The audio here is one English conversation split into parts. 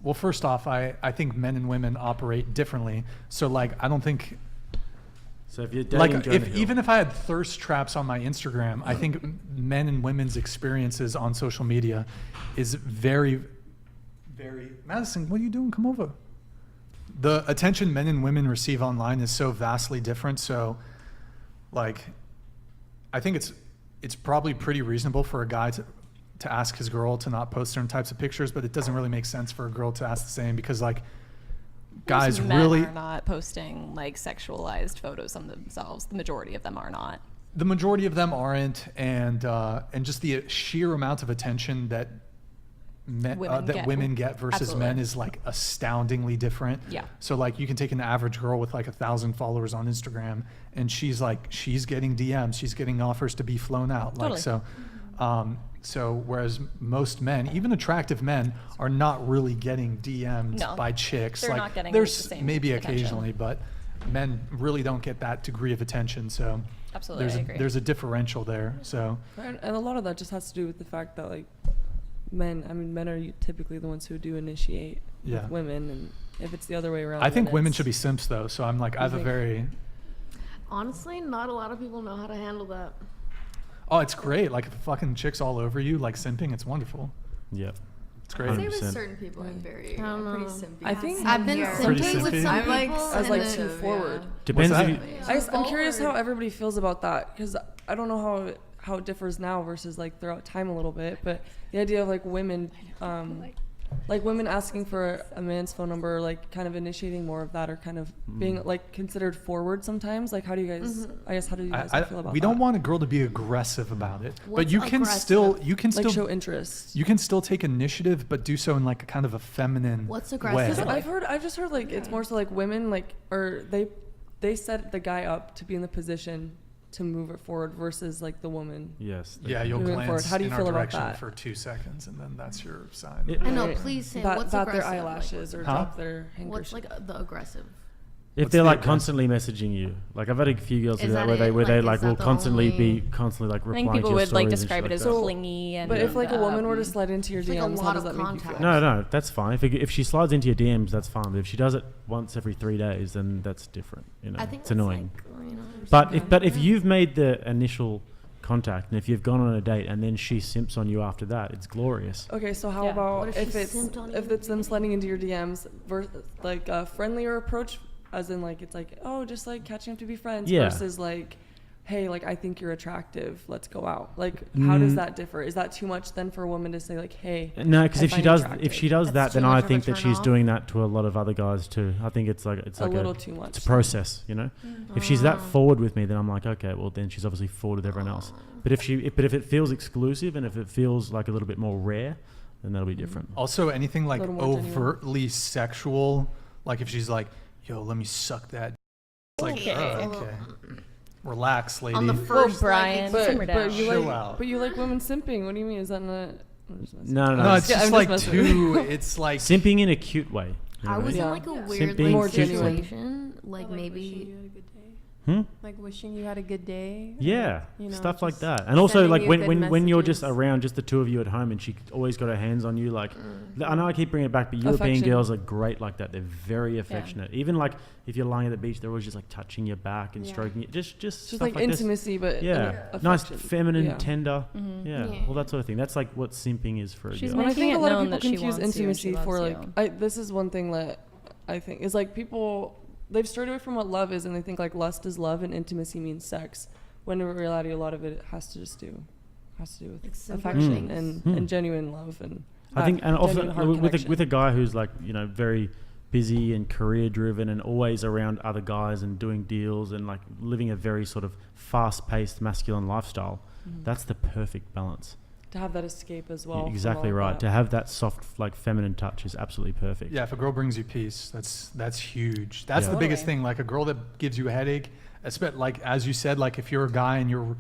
Well, first off, I think men and women operate differently. So like, I don't think, So if you're dating like, Jonah Hill, even if I had thirst traps on my Instagram, I think men and women's experiences on social media is very, very. Madison, what are you doing? Come over. The attention men and women receive online is so vastly different. So, like, I think it's probably pretty reasonable for a guy to ask his girl to not post certain types of pictures, but it doesn't really make sense for a girl to ask the same because, like, guys Most men really are not posting like sexualized photos of themselves. The majority of them are not. The majority of them aren't, and just the sheer amount of attention that women get versus Absolutely. men is like astoundingly different. Yeah. So like you can take an average girl with like 1,000 followers on Instagram, and she's getting DMs, she's getting offers to be flown out. Totally. Like so. So whereas most men, even attractive men, are not really getting DM'd No, by chicks. they're like not getting there's the same maybe attention. occasionally, but men really don't get that degree of attention. So Absolutely, I agree. there's a differential there. So And a lot of that just has to do with the fact that like men are typically the ones who do initiate Yeah. with women, and if it's the other way around, I think then women it's- should be simps though. So I'm like, I have a think- very, Honestly, not a lot of people know how to handle that. oh, it's great. Like if fucking chicks all over you, like simping, it's wonderful. Yep. It's great. I'd say with 100%. certain people, I'm very I don't pretty know. simpy. I think I've been Pretty simping with simpy. some I'm like, people. as like and too then- forward. Depends What's if that? you, I'm curious how Forward. everybody feels about that, because I don't know how it differs now versus like throughout time a little bit, but the idea of like women asking for a man's phone number, like kind of initiating more of that, or kind of being like considered forward sometimes. Like, how do you guys? I guess how do you guys feel about we that? don't want a girl to be aggressive about it, but What's you can aggressive? still like show interest. you can still take initiative, but do so in like a kind of a feminine What's way. aggressive? I've just heard like it's more so like women like, or they set the guy up to be in the position to move it forward versus like the woman. yes. Yeah, you'll Moving forward. glance How do you in our feel about direction that? for 2 seconds, and then that's your sign. It- I know, Right. please say Bat what's their aggressive. eyelashes or Huh? drop their What's handkerchief. like the aggressive? If What's they're the like aggressive? constantly messaging you, like I've had a few girls do Is that that where they it? where they Like, like is will that the constantly only- be constantly like I replying think people to your would like stories and describe shit it as like that. clingy and. But if like a woman were to slide into your It's like a DMs, how lot does of that make you feel? contact. No, that's fine. If she slides into your DMs, that's fine. But if she does it once every 3 days, then that's different. You know, I think it's that's annoying. Like, you know, But if you've made the initial contact and if you've gone on a date and then she simps on you after that, it's glorious. Okay, so how Yeah. about What if if she it's simped on if you? it's them sliding into your DMs versus like a friendlier approach, as in like it's like, oh, just like catching up to be friends, Yeah. versus like, hey, like I think you're attractive, let's go out. Like, how does Mm. that differ? Is that too much then for a woman to say like, hey? No, because I if she find does attractive? that, That's then too I much of a think that turn she's off? doing that to a lot of other guys too. I think it's like a little too much. It's a process, you know. If she's that forward with me, then I'm like, okay, well then she's obviously forward with everyone else. But if it feels exclusive and if it feels like a little bit more rare, then that'll be different. Also, anything like Little more genuine. overtly sexual, like if she's like, "Yo, let me suck that," it's like, Okay. oh, okay, relax, lady. on the Whoa, first Brian, But, simmer down. but you Chill like out. but you like women simping. What do you mean? Is that not? I'm just messing. No, no, it's Yeah, just I'm like just messing too. It's like simping in a cute way. You know I what was mean? in Yeah. like a Yeah. weird Simping More like, genuine. situation, like Wishing maybe. you had a good day. Hmm? Like wishing you had a good day. Yeah, You know, stuff like just that. And also sending like you when good you're just messages. around, just the two of you at home, and she always got her hands on you. Like, I know I keep bringing it back, but European Affection. girls are great like that. They're very affectionate. Even like if you're lying at the beach, they're always just like touching your back and Yeah. stroking you. Just Just stuff like like this. intimacy, but Yeah, and nice, affection. feminine, Yeah. tender. Mhm. Yeah, Yeah. all that sort of thing. That's like what simping is for a She's girl. Well, I making think it a lot of known people that she confuse wants you and she intimacy for loves like. you. This is one thing that I think is like people they've strayed away from what love is, and they think like lust is love and intimacy means sex. When in reality, a lot of it has to do with Like simpler affection things. and genuine love and. I think, and genuine often heart with connection. a guy who's like, you know, very busy and career driven and always around other guys and doing deals and like living a very sort of fast paced masculine lifestyle, that's the perfect balance. to have that escape as well. from Exactly all of right. that. To have that soft, like feminine touch is absolutely perfect. Yeah, if a girl brings you peace, that's huge. That's Yeah. the biggest Totally. thing. Like a girl that gives you a headache, like as you said, like if you're a guy and you're a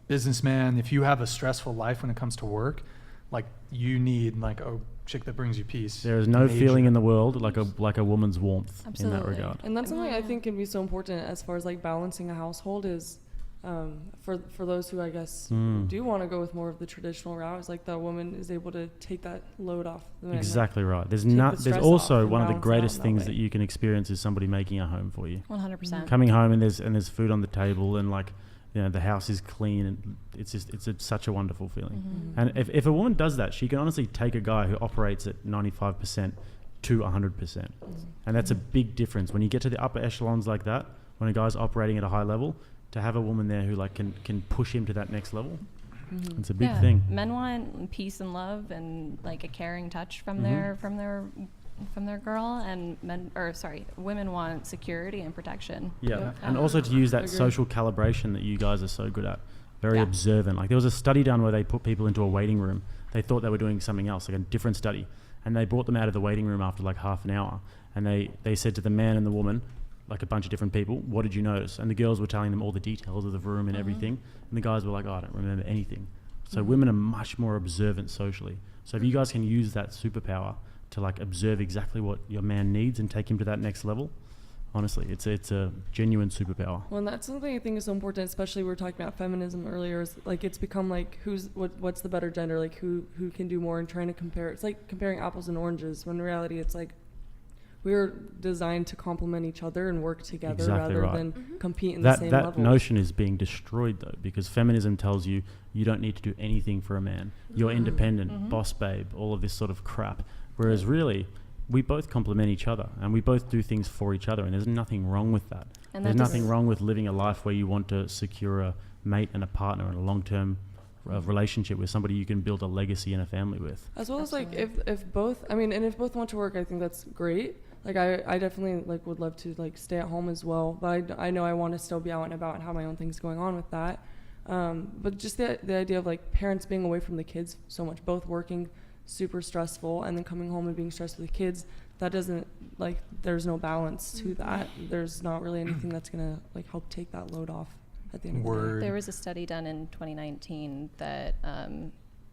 businessman, if you have a stressful life when it comes to work, like you need like a chick that brings you peace. There is no Major. feeling in the world like a woman's warmth in that Absolutely. regard. And that's something I think can be so important as far as like balancing a household is For those who I guess do want to go with more of the traditional route, is like the woman is able to take that load off the man. Exactly right. There's take the there's stress also off and one of the balance it out greatest in that things way. that you can experience is somebody making a home for you. 100%. Coming home and there's food on the table and like, you know, the house is clean and it's such a wonderful feeling. And if a woman does that, she can honestly take a guy who operates at 95% to 100%. And that's a big difference. When you get to the upper echelons like that, when a guy's operating at a high level, to have a woman there who like can push him to that next level, it's a big thing. Men want peace and love and like a caring touch from their girl, and women want security and protection. Yeah, and also to use that social calibration that you guys are so good at. Very Yeah. observant. Like there was a study done where they put people into a waiting room. They thought they were doing something else, like a different study. And they brought them out of the waiting room after like half an hour. And they said to the man and the woman, like a bunch of different people, what did you notice? And the girls were telling them all the details of the room and everything. And the guys were like, oh, I don't remember anything. So women are much more observant socially. So if you guys can use that superpower to like observe exactly what your man needs and take him to that next level, honestly, it's a genuine superpower. Well, and that's something I think is so important, especially we were talking about feminism earlier. Is like it's become like what's the better gender? Like who can do more, and trying to compare. It's like comparing apples and oranges. When in reality, it's like we're designed to complement each other and work together Exactly rather right. than compete in the same That level. notion is being destroyed though, because feminism tells you you don't need to do anything for a man. You're independent, boss babe, all of this sort of crap. Whereas really, we both complement each other and we both do things for each other, and there's nothing wrong with that. And There's that nothing does- wrong with living a life where you want to secure a mate and a partner and a long-term relationship with somebody you can build a legacy and a family with. As well as like if both, I mean, and if both want to work, I think that's great. Like I definitely like would love to like stay at home as well, but I know I want to still be out and about and have my own things going on with that. But just the idea of like parents being away from the kids so much, both working super stressful and then coming home and being stressed with the kids, that doesn't like there's no balance to that. There's not really anything that's gonna like help take that load off at the end of the day. Word. There was a study done in 2019 that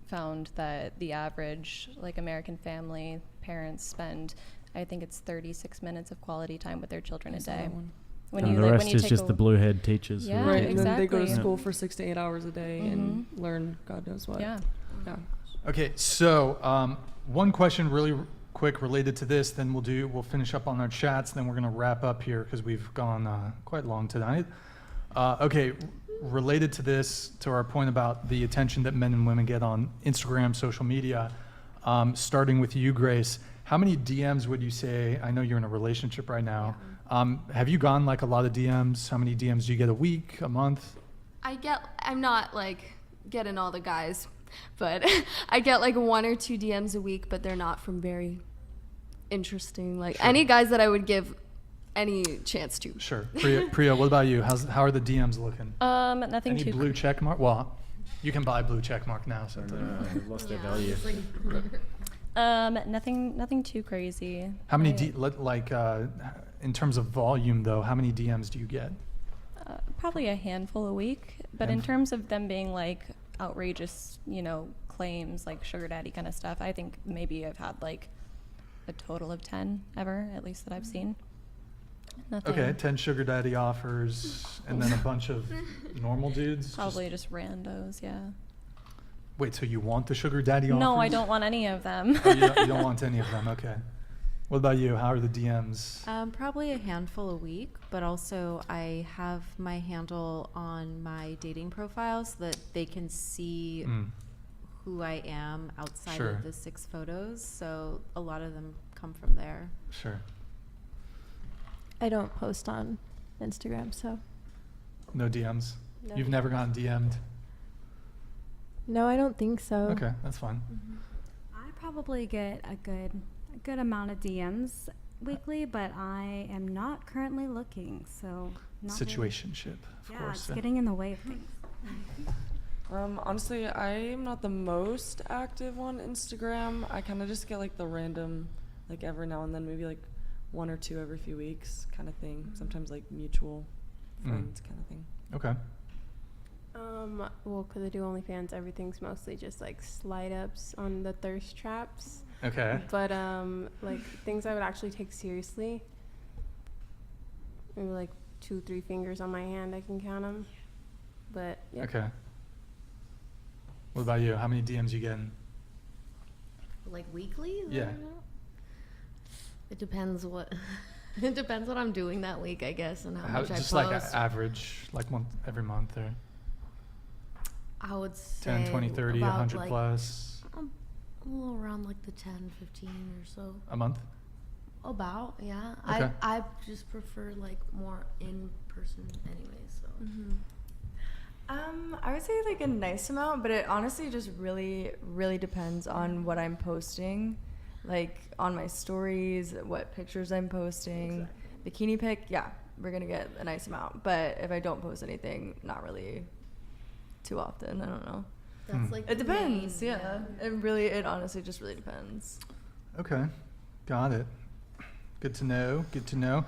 found that the average like American family parents spend, I think it's 36 minutes of quality time with their children a I saw day. that one. And the rest is just the blue-haired teachers. Yeah, Right, and then they go to exactly. school for 6 to 8 hours a day and learn God knows what. Yeah. Yeah. Okay, so one question really quick related to this, then we'll finish up on our chats, then we're going to wrap up here because we've gone quite long tonight. Okay, related to this, to our point about the attention that men and women get on Instagram, social media, starting with you, Grace, how many DMs would you say, I know you're in a relationship right now, have you gone like a lot of DMs? How many DMs do you get a week, a month? I'm not like getting all the guys, but I get like 1 or 2 DMs a week, but they're not from very interesting, like any guys that I would give any chance to. Sure. Priya, what about you? How are the DMs looking? Nothing Any too blue check mark? Well, you can buy blue check mark now. So They've lost their value. nothing too crazy. how many I- in terms of volume though? How many DMs do you get? Probably a handful a week, but in terms of them being like outrageous, claims like sugar daddy kind of stuff, I think maybe I've had like a total of 10 ever, at least that I've seen. Nothing. Okay, 10 sugar daddy offers, and then a bunch of normal dudes. Probably just randos, yeah. Wait, so you want the sugar daddy offers? No, I don't want any of them. Oh, you don't want any of them. Okay. What about you? How are the DMs? Probably a handful a week, but also I have my handle on my dating profile so that they can see who I am outside Sure. of the 6 photos. So a lot of them come from there. Sure. I don't post on Instagram, so No DMs? No. You've never gotten DM'd? no, I don't think so. Okay, that's fine. I probably get a good amount of DMs weekly, but I am not currently looking, so not really. Situationship, of Yeah, course. it's getting in the way of things. Honestly, I am not the most active on Instagram. I kind of just get like the random, like every now and then, maybe like 1 or 2 every few weeks kind of thing. Sometimes like mutual friends kind of thing. Okay. Well, because I do OnlyFans, everything's mostly just like slide ups on the thirst traps. Okay. But like things I would actually take seriously, maybe like 2-3 fingers on my hand, I can count them. But yeah. Okay. What about you? How many DMs you getting? Like weekly? Is that Yeah. what you know? It depends what. It depends what I'm doing that week, I guess, and how much I just post. like average, like every month, or I would say 10, 20, 30, about 100 like, plus a little around like the 10, 15 or so. a month? About, yeah. Okay. I just prefer like more in person anyway, so. I would say like a nice amount, but it honestly just really, really depends on what I'm posting, like on my stories, what pictures I'm posting. Bikini pic, yeah, we're gonna get a nice amount. But if I don't post anything, not really too often. I don't know. That's like It the depends. main, Yeah, it honestly just really depends. Okay, got it. Good to know. Good to know.